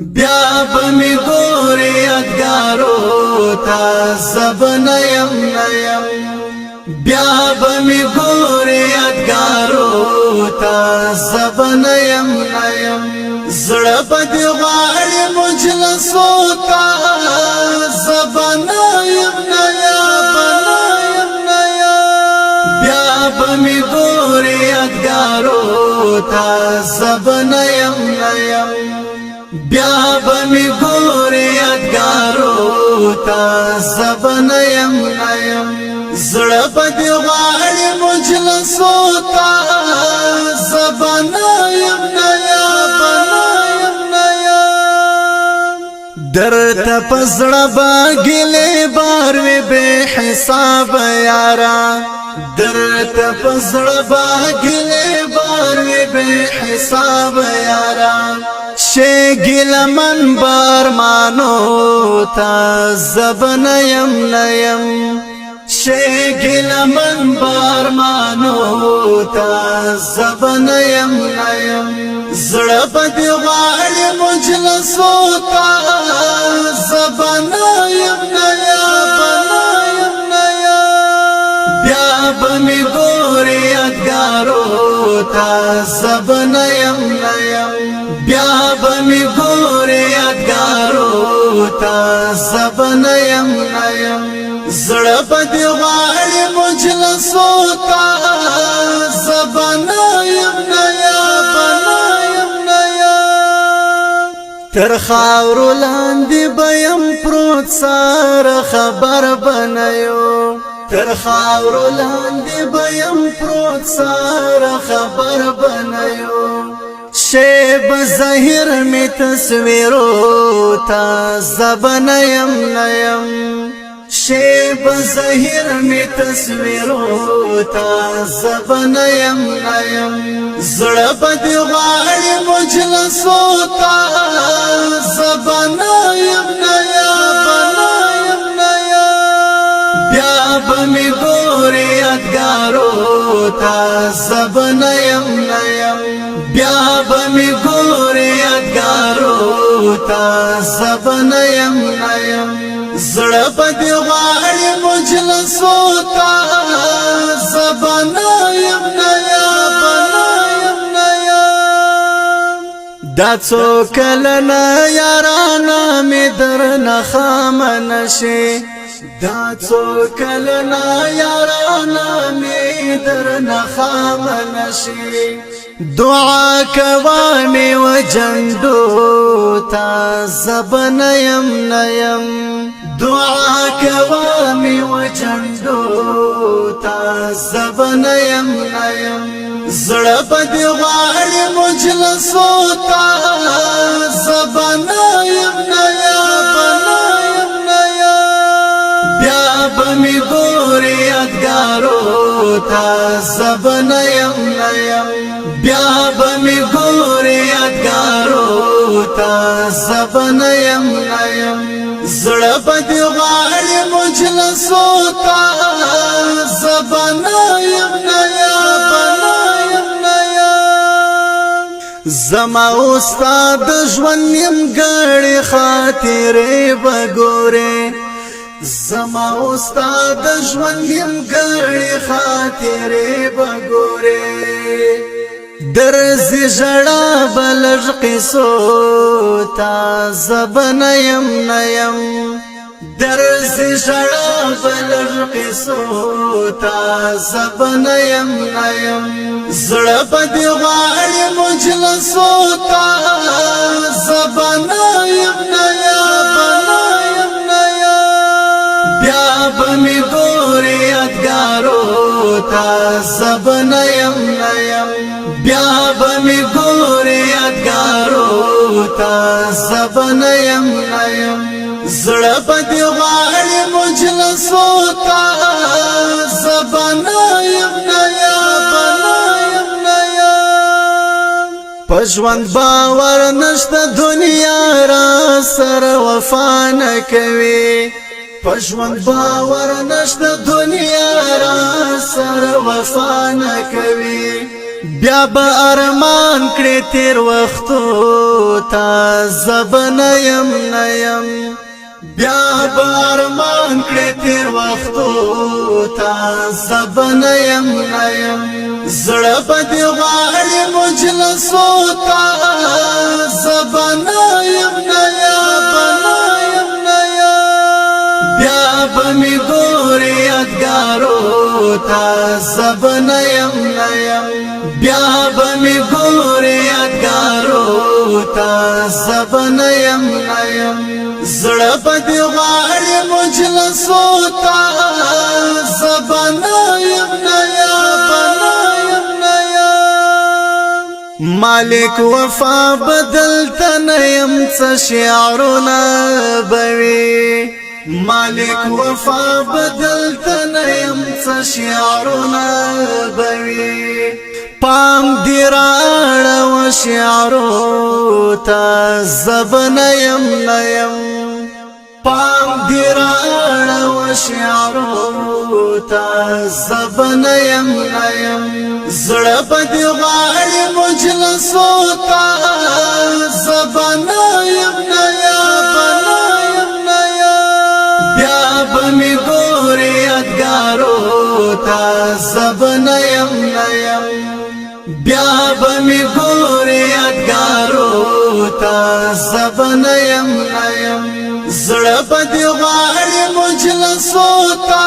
بیا بمی گوری یادگارو تا زب نیم بیا بمی گوری یادگارو تا زب نیم زړه بدی غواړي مجلسو تا زب نیم بیا بمی گوری یادگارو تا زب نیم بیا بمی گوری یادگارو تا زب نیم زړه بدی غواړي مجلسو تا زب نیم درته پزړه باګلې بار وی به حساب یارا درته پزړه باګلې بار وی به حساب یارا شګل من بار مانو تا زب نیم شګل من بار مانو تا زب نیم زړه بدی غواړي مجلسو تا زب نیم بیا بمی گوری یادگارو تا زب نیم بیا بمی گوری یادگارو تا زب نیم زړه بدی غواړي مجلسو تا زب نیم تر خاورو لاندې بیم پروت سار خبر بنایو تر خاورو لاندې بیم پروت سار خبر بنایو شیب ظاهر می تصویرو تا زب نیم شیب ظاهر می تصویرو تا زب نیم زړه بدی غواړي مجلسو تا زب نیم بیا بمی گوری یادگارو تا زب نیم بیا بمی گوری یادگارو تا زب نیم زړه بدی غواړي مجلسو تا زب نیم دا څو کلنا یارانا می درنه خامن شي دا څو کلنا یارانا می درنه خامن شي دعا کوامي وجندو تا زب نیم دعا کوامي وجندو تا زب نیم زړه بدی غواړي مجلسو تا زب نیم بیا بمی گوری یادگارو تا زب نیم بیا بمی گوری یادگارو تا زب نیم زړه بدی غواړي مجلسو تا زب نیم زما استاد ژوند نیم ګړې خاطرې بګورې زما استاد ژوند نیم ګړې خاطرې بګورې درځي ژړا بلژ قصو تا زب نیم درځي ژړا بلژ قصو تا زب نیم زړه بدی غواړي مجلسو تا زب نیم بیا بمی گوری یادگارو تا زب نیم بیا بمی گوری یادگارو تا زب نیم زړه بدی غواړي مجلسو تا زب نیم پژوند باور نشته دنیا را سر وفا نکوي پژوند باور نشته دنیا را سر وفا نکوي بیا با ارمان کړې تیر وختو تا زبن یم نیم بیا با ارمان کړې تیر وختو تا زبن یم نیم زړه بدې غواړي مجلسو تا زبن یم نیم بیا به می ګورې یادګارو تا زبن یم نیم بیا به می ګورې یادګارو تا زبن یم نیم زړه بدې غواړي مجلسو تا زبن یم نیم مالک وفا بدل تنیم څه شعرونه بوي مالک وفا بدل تنیم څه شعرونه بوي پام دی راړه و شعرو تا زبن یم نیم پام دی راړه و شعرو تا زبن یم نیم زړه بدې غواړي مجلسو تا زبن یم نیم بیا به می ګورې یادګارو تا زبن یم نیم بیا به می ګورې یادګارو تا زبن یم نیم زړه بدې غواړي مجلسو تا